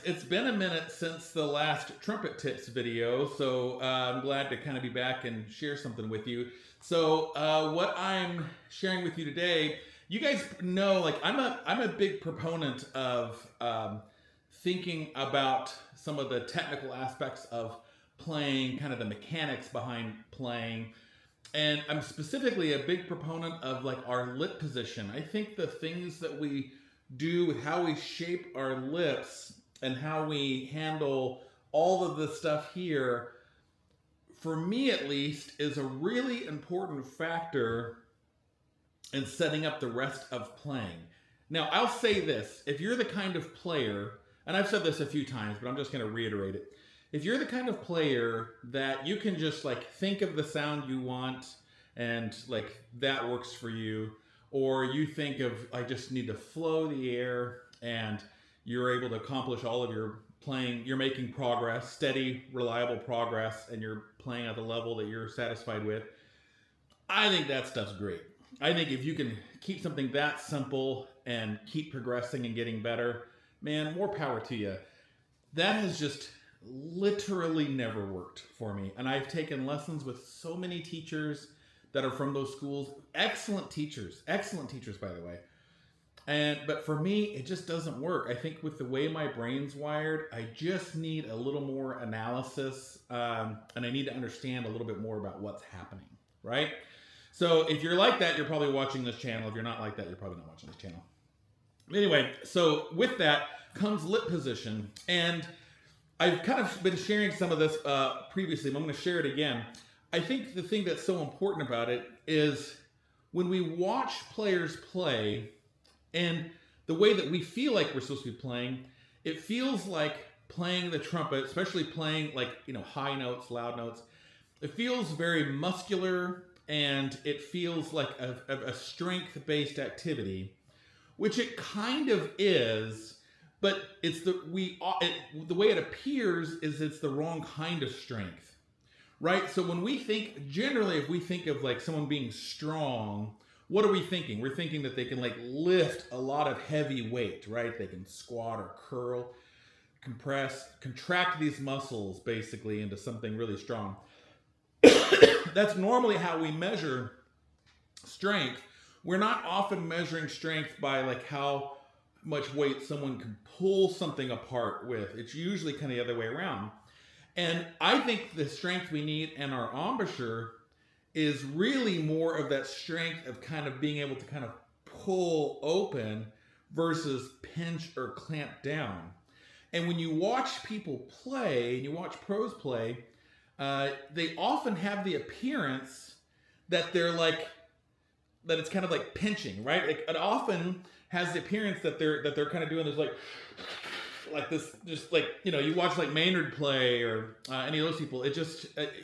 it's been a minute since the last trumpet tips video, so I'm glad to kind of be back and share something with you. So what I'm sharing with you today, you guys know, like I'm a big proponent of thinking about some of the technical aspects of playing, kind of the mechanics behind playing. And I'm specifically a big proponent of like our lip position. I think the things that we do with how we shape our lips and how we handle all of the stuff here, for me at least, is a really important factor in setting up the rest of playing. Now, I'll say this, if you're the kind of player, and I've said this a few times, but I'm just going to reiterate it. If you're the kind of player that you can just like think of the sound you want and like that works for you, or you think of, I just need to flow the air and you're able to accomplish all of your playing, you're making progress, steady, reliable progress, and you're playing at the level that you're satisfied with, I think that stuff's great. I think if you can keep something that simple and keep progressing and getting better, man, more power to you. That has just literally never worked for me. And I've taken lessons with so many teachers that are from those schools. Excellent teachers, by the way. But for me, it just doesn't work. I think with the way my brain's wired, I just need a little more analysis, and I need to understand a little bit more about what's happening, right? So if you're like that, you're probably watching this channel. If you're not like that, you're probably not watching this channel. Anyway, so with that comes lip position. And I've kind of been sharing some of this previously, but I'm going to share it again. I think the thing that's so important about it is when we watch players play and the way that we feel like we're supposed to be playing, it feels like playing the trumpet, especially playing like, high notes, loud notes. It feels very muscular and it feels like a strength-based activity, which it kind of is, but it's the way it appears is it's the wrong kind of strength. Right? So when we think, generally, if we think of like someone being strong, what are we thinking? We're thinking that they can like lift a lot of heavy weight, right? They can squat or curl, compress, contract these muscles basically into something really strong. That's normally how we measure strength. We're not often measuring strength by like how much weight someone can pull something apart with. It's usually kind of the other way around. And I think the strength we need in our embouchure is really more of that strength of kind of being able to kind of pull open versus pinch or clamp down. And when you watch people play, and you watch pros play, they often have the appearance that they're like, that it's kind of like pinching, right? It often has the appearance that they're kind of doing this like this, just like, you watch like Maynard play or any of those people, it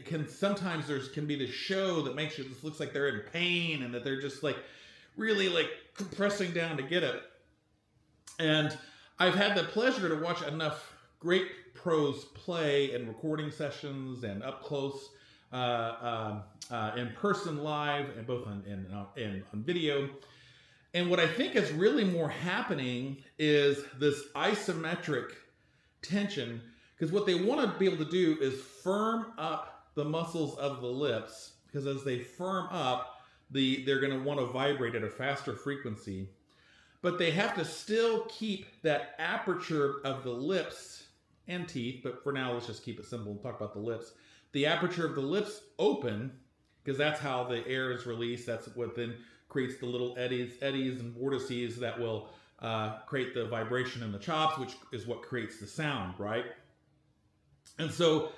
can sometimes can be this show that makes it just looks like they're in pain and that they're just like really like compressing down to get it. And I've had the pleasure to watch enough great pros play in recording sessions and up close in person live and both on video. And what I think is really more happening is this isometric tension, because what they want to be able to do is firm up the muscles of the lips, because as they firm up, they're going to want to vibrate at a faster frequency. But they have to still keep that aperture of the lips and teeth, but for now, let's just keep it simple and talk about the lips. The aperture of the lips open, because that's how the air is released. That's what then creates the little eddies and vortices that will create the vibration in the chops, which is what creates the sound, right? And so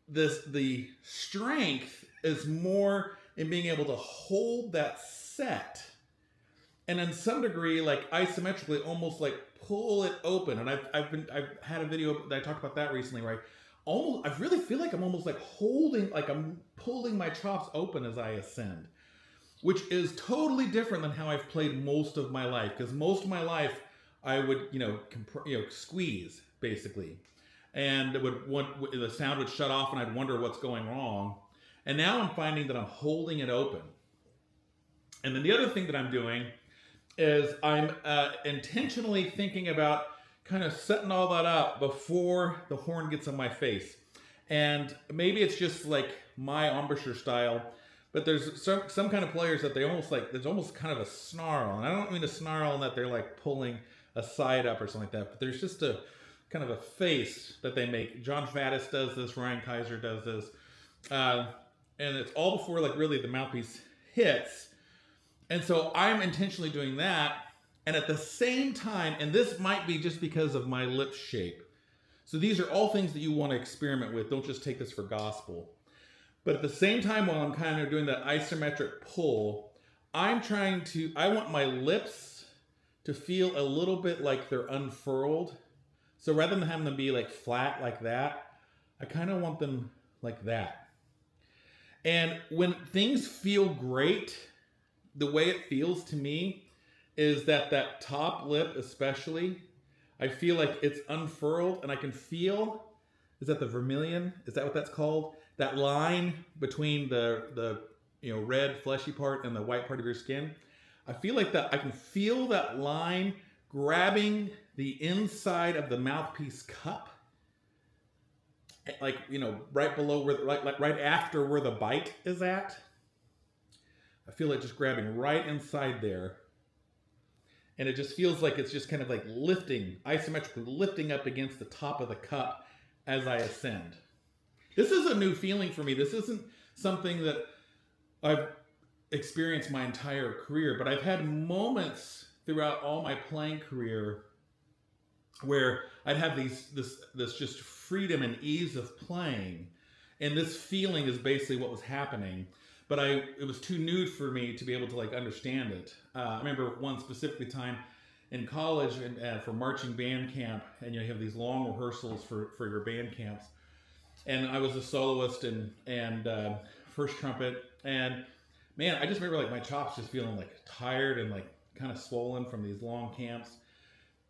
the strength is more in being able to hold that set, and in some degree, like isometrically, almost like pull it open. And I've had a video that I talked about that recently, right? I really feel like I'm almost like I'm pulling my chops open as I ascend, which is totally different than how I've played most of my life. Because most of my life, I would, squeeze basically, and the sound would shut off, and I'd wonder what's going wrong. And now I'm finding that I'm holding it open. And then the other thing that I'm doing is I'm intentionally thinking about kind of setting all that up before the horn gets on my face. And maybe it's just like my embouchure style, but there's some kind of players that they almost like, there's almost kind of a snarl. And I don't mean a snarl in that they're like pulling a side up or something like that, but there's just a kind of a face that they make. John Faddis does this, Ryan Kisor does this. And it's all before like really the mouthpiece hits. And so I'm intentionally doing that. And at the same time, and this might be just because of my lip shape. So these are all things that you want to experiment with. Don't just take this for gospel. But at the same time, while I'm kind of doing that isometric pull, I want my lips to feel a little bit like they're unfurled. So rather than having them be like flat like that, I kind of want them like that. And when things feel great, the way it feels to me is that top lip especially, I feel like it's unfurled, and I can feel, is that the vermilion? Is that what that's called? That line between the red fleshy part and the white part of your skin. I feel like that, I can feel that line grabbing the inside of the mouthpiece cup. Like, right below where, like right after where the bite is at. I feel it just grabbing right inside there. And it just feels like it's just kind of like lifting, isometrically lifting up against the top of the cup as I ascend. This is a new feeling for me. This isn't something that I've experienced my entire career, but I've had moments throughout all my playing career where I'd have this just freedom and ease of playing. And this feeling is basically what was happening. But it was too new for me to be able to like understand it. I remember one specific time in college and for marching band camp, and you have these long rehearsals for your band camps. And I was a soloist and first trumpet, and man, I just remember like my chops just feeling like tired and like kind of swollen from these long camps.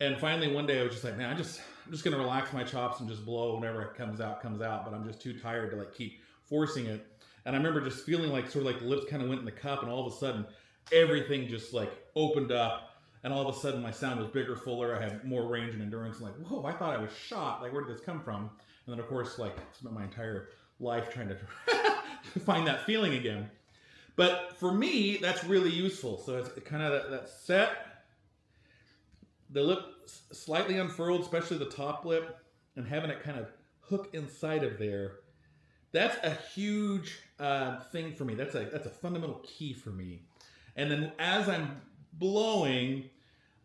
And finally one day I was just like, man, I'm just gonna relax my chops and just blow whenever it comes out, but I'm just too tired to like keep forcing it. And I remember just feeling like sort of like the lips kind of went in the cup, and all of a sudden everything just like opened up, and all of a sudden my sound was bigger, fuller, I had more range and endurance. I'm like, whoa, I thought I was shot. Like, where did this come from? And then of course, like, I spent my entire life trying to find that feeling again. But for me, that's really useful. So it's kind of that set, the lip slightly unfurled, especially the top lip, and having it kind of hook inside of there. That's a huge thing for me. That's a fundamental key for me. And then as I'm blowing,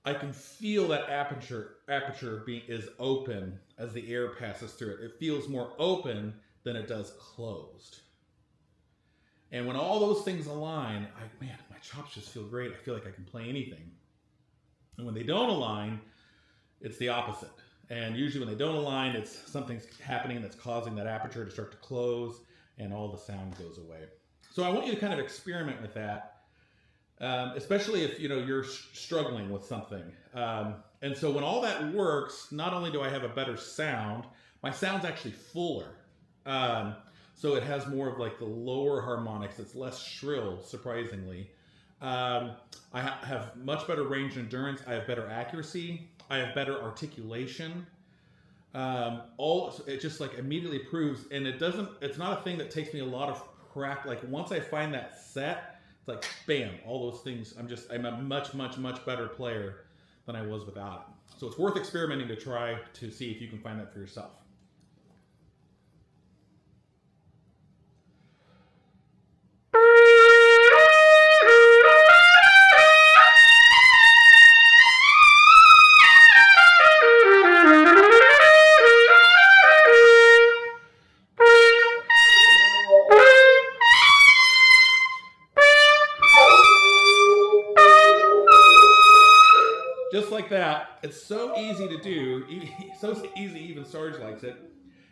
I can feel that aperture is open as the air passes through it. It feels more open than it does closed. And when all those things align, man, my chops just feel great. I feel like I can play anything. And when they don't align, it's the opposite. And usually when they don't align, it's something's happening that's causing that aperture to start to close, and all the sound goes away. So I want you to kind of experiment with that, especially if you're struggling with something. And so when all that works, not only do I have a better sound, my sound's actually fuller. So it has more of like the lower harmonics. It's less shrill, surprisingly. I have much better range and endurance. I have better accuracy. I have better articulation. It just like immediately proves, and it's not a thing that takes me a lot of practice. Like once I find that set, it's like bam, all those things. I'm a much, much, much better player than I was without it. So it's worth experimenting to try to see if you can find that for yourself. Just like that. It's so easy to do, so easy even Sarge likes it.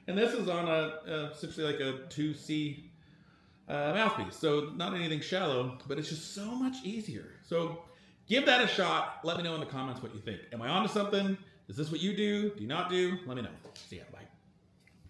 And this is on essentially like a 2C mouthpiece, so not anything shallow, but it's just so much easier. So give that a shot. Let me know in the comments what you think. Am I onto something? Is this what you do? Do you not do? Let me know. See ya. Bye.